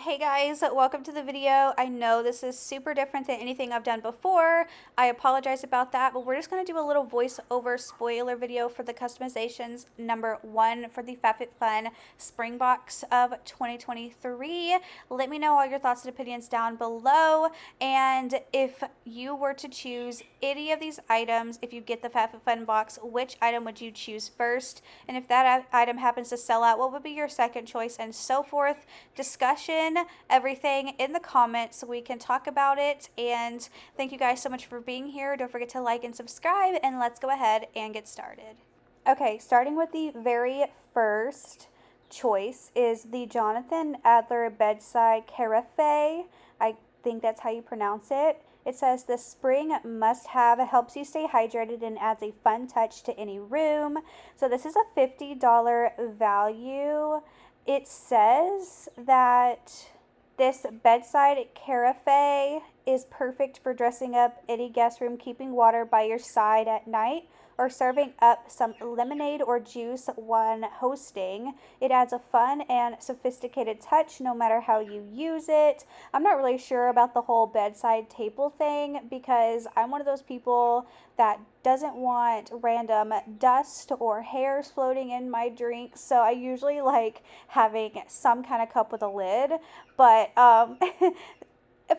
Hey guys, welcome to the video. I know this is super different than anything I've done before. I apologize about that, but we're just going to do a little voiceover spoiler video for the customizations #1 for the Fab Fit Fun Spring Box of 2023. Let me know all your thoughts and opinions down below, and if you were to choose any of these items, if you get the Fab Fit Fun box, which item would you choose first? And if that item happens to sell out, what would be your second choice, and so forth. Discussion, everything in the comments so we can talk about it. And thank you guys so much for being here. Don't forget to like and subscribe, and let's go ahead and get started. Okay, starting with the very first choice is the Jonathan Adler Bedside Carafe. I think that's how you pronounce it. It says the spring must-have, helps you stay hydrated and adds a fun touch to any room. So this is a $50 value. It says that this bedside carafe is perfect for dressing up any guest room, keeping water by your side at night, or serving up some lemonade or juice when hosting. It adds a fun and sophisticated touch no matter how you use it. I'm not really sure about the whole bedside table thing because I'm one of those people that doesn't want random dust or hairs floating in my drink, so I usually like having some kind of cup with a lid. But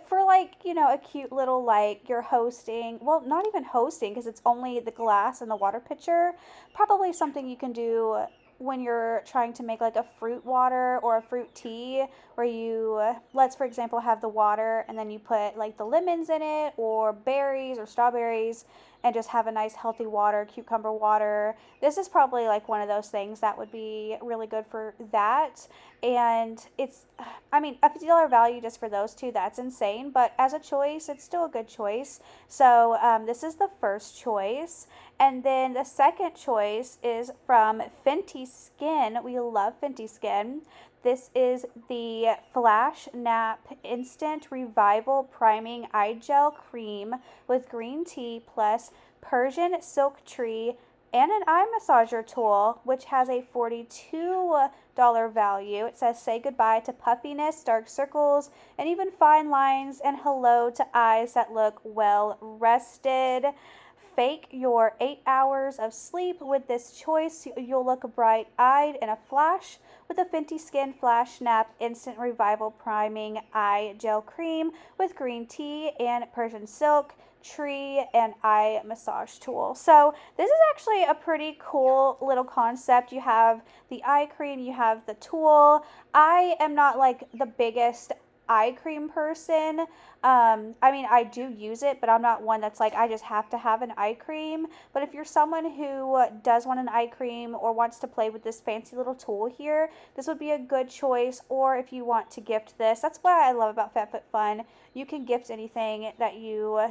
for like, you know, a cute little, like, you're hosting, well, not even hosting because it's only the glass and the water pitcher, probably something you can do when you're trying to make like a fruit water or a fruit tea, where you, let's for example have the water and then you put like the lemons in it or berries or strawberries and just have a nice healthy water, cucumber water. This is probably like one of those things that would be really good for that. And it's, I mean, a $50 value just for those two, that's insane, but as a choice, it's still a good choice. So this is the first choice. And then the second choice is from Fenty Skin. We love Fenty Skin. This is the Flash Nap Instant Revival Priming Eye Gel Cream with green tea plus Persian silk tree and an eye massager tool, which has a $42 value. It says say goodbye to puffiness, dark circles, and even fine lines, and hello to eyes that look well rested. Fake your 8 hours of sleep with this choice. You'll look bright-eyed in a flash with the Fenty Skin Flash Nap Instant Revival Priming Eye Gel Cream with green tea and Persian silk tree and eye massage tool. So this is actually a pretty cool little concept. You have the eye cream, you have the tool. I am not like the biggest eye cream person. I mean, I do use it, but I'm not one that's like, I just have to have an eye cream. But if you're someone who does want an eye cream or wants to play with this fancy little tool here, this would be a good choice. Or if you want to gift this, that's what I love about Fab Fit Fun. You can gift anything that you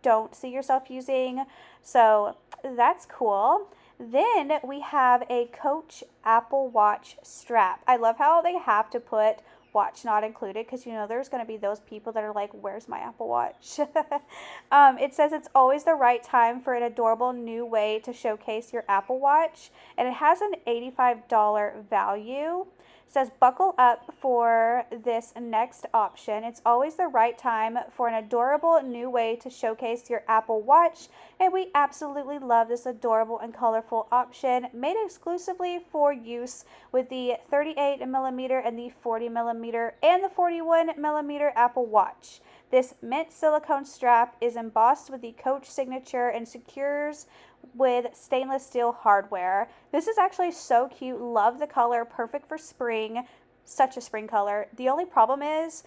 don't see yourself using. So that's cool. Then we have a Coach Apple Watch strap. I love how they have to put watch not included, because you know there's going to be those people that are like, where's my Apple Watch? It says it's always the right time for an adorable new way to showcase your Apple Watch, and it has an $85 value. It says buckle up for this next option. It's always the right time for an adorable new way to showcase your Apple Watch, and we absolutely love this adorable and colorful option made exclusively for use with the 38mm and the 40mm and the 41mm Apple Watch. This mint silicone strap is embossed with the Coach signature and secures with stainless steel hardware. This is actually so cute. Love the color. Perfect for spring. Such a spring color. The only problem is,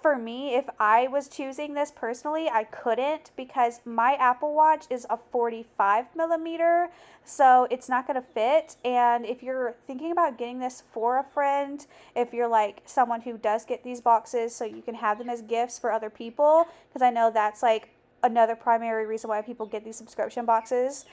for me, if I was choosing this personally, I couldn't, because my Apple Watch is a 45mm, so it's not going to fit. And if you're thinking about getting this for a friend, if you're like someone who does get these boxes so you can have them as gifts for other people, because I know that's like another primary reason why people get these subscription boxes,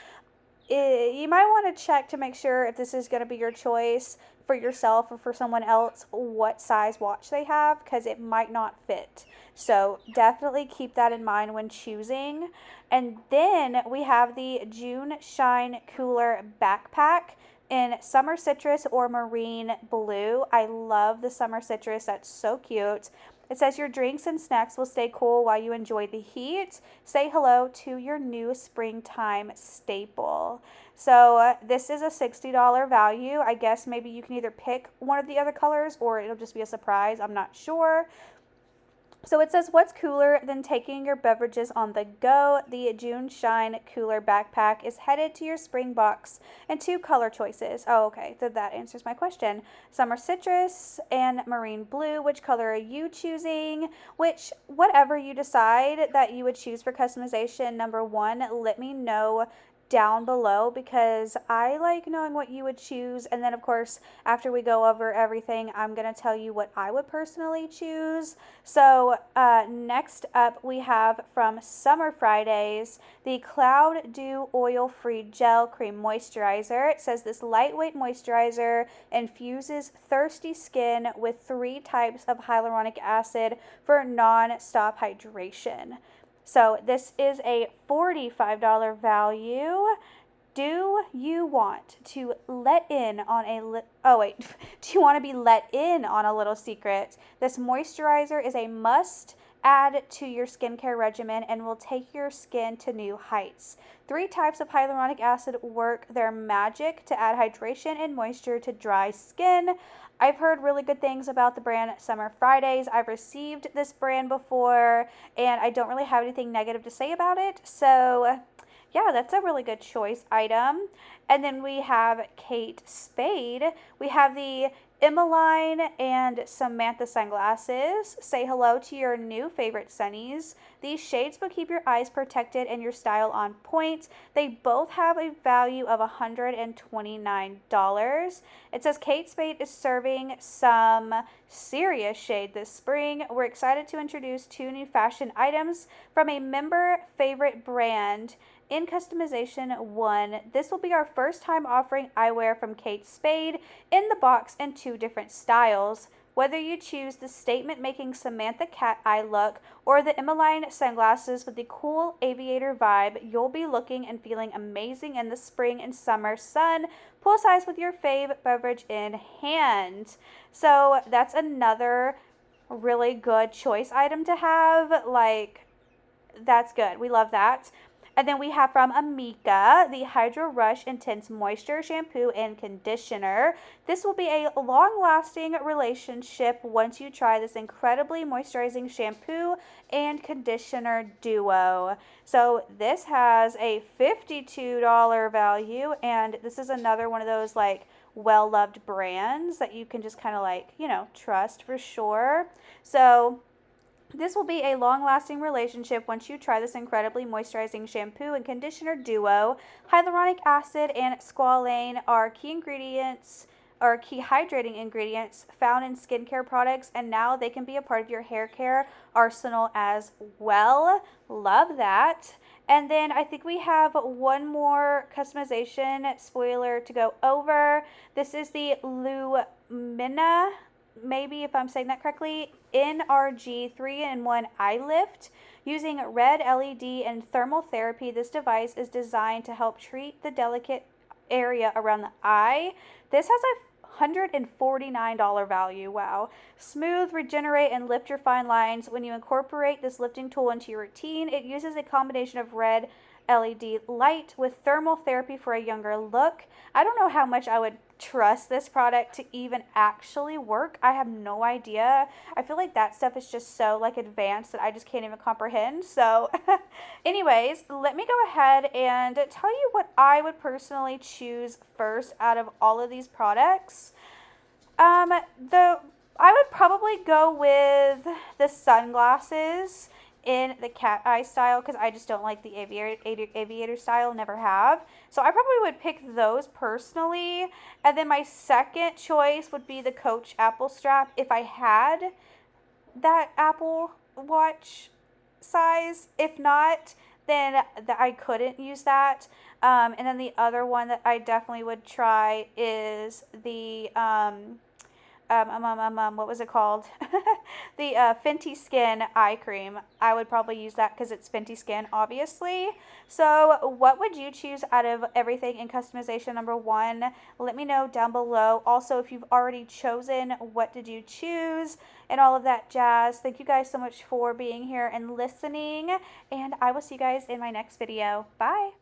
you might want to check to make sure if this is going to be your choice for yourself or for someone else, what size watch they have, because it might not fit. So definitely keep that in mind when choosing. And then we have the June Shine Cooler Backpack. in Summer Citrus or Marine Blue. I love the Summer Citrus. That's so cute. It says your drinks and snacks will stay cool while you enjoy the heat. Say hello to your new springtime staple. So this is a $60 value. I guess maybe you can either pick one of the other colors or it'll just be a surprise. I'm not sure. So it says, what's cooler than taking your beverages on the go? The June Shine Cooler Backpack is headed to your spring box and 2 color choices. Oh, okay, so that answers my question. Summer Citrus and Marine Blue. Which color are you choosing? Whatever you decide that you would choose for customization, number 1, let me know down below because I like knowing what you would choose. And then of course, after we go over everything, I'm going to tell you what I would personally choose. So next up we have from Summer Fridays, the Cloud Dew Oil Free Gel Cream Moisturizer. It says this lightweight moisturizer infuses thirsty skin with 3 types of hyaluronic acid for non-stop hydration. So this is a $45 value. Do you want to let in on a do you want to be let in on a little secret? This moisturizer is a must add to your skincare regimen and will take your skin to new heights. 3 types of hyaluronic acid work their magic to add hydration and moisture to dry skin. I've heard really good things about the brand Summer Fridays. I've received this brand before, and I don't really have anything negative to say about it. So, yeah, that's a really good choice item. And then we have Kate Spade. We have the Emmeline and Samantha sunglasses. Say hello to your new favorite sunnies. These shades will keep your eyes protected and your style on point. They both have a value of $129. It says Kate Spade is serving some serious shade this spring. We're excited to introduce 2 new fashion items from a member favorite brand in customization 1. This will be our first time offering eyewear from Kate Spade in the box in 2 different styles. Whether you choose the statement-making Samantha cat eye look or the Emmeline sunglasses with the cool aviator vibe, you'll be looking and feeling amazing in the spring and summer sun, poolside with your fave beverage in hand. So that's another really good choice item to have. Like, that's good. We love that. And then we have from Amica, the Hydro Rush Intense Moisture Shampoo and Conditioner. This will be a long-lasting relationship once you try this incredibly moisturizing shampoo and conditioner duo. So this has a $52 value, and this is another one of those like well-loved brands that you can just kind of like, you know, trust for sure. So this will be a long-lasting relationship once you try this incredibly moisturizing shampoo and conditioner duo. Hyaluronic acid and squalane are key hydrating ingredients found in skincare products, and now they can be a part of your hair care arsenal as well. Love that. And then I think we have one more customization spoiler to go over. This is the Lumina, maybe if I'm saying that correctly, NRG 3-in-1 Eye Lift. Using red LED and thermal therapy, this device is designed to help treat the delicate area around the eye. This has a $149 value. Wow. Smooth, regenerate, and lift your fine lines. When you incorporate this lifting tool into your routine, it uses a combination of red LED light with thermal therapy for a younger look. I don't know how much I would trust this product to even actually work. I have no idea. I feel like that stuff is just so like advanced that I just can't even comprehend. So anyways, let me go ahead and tell you what I would personally choose first out of all of these products. I would probably go with the sunglasses in the cat eye style because I just don't like the aviator style, never have. So I probably would pick those personally. And then my second choice would be the Coach Apple strap if I had that Apple Watch size. If not, then I couldn't use that. And then the other one that I definitely would try is the what was it called? The Fenty Skin eye cream. I would probably use that because it's Fenty Skin, obviously. So what would you choose out of everything in customization number 1? Let me know down below. Also, if you've already chosen, what did you choose? And all of that jazz. Thank you guys so much for being here and listening. And I will see you guys in my next video. Bye.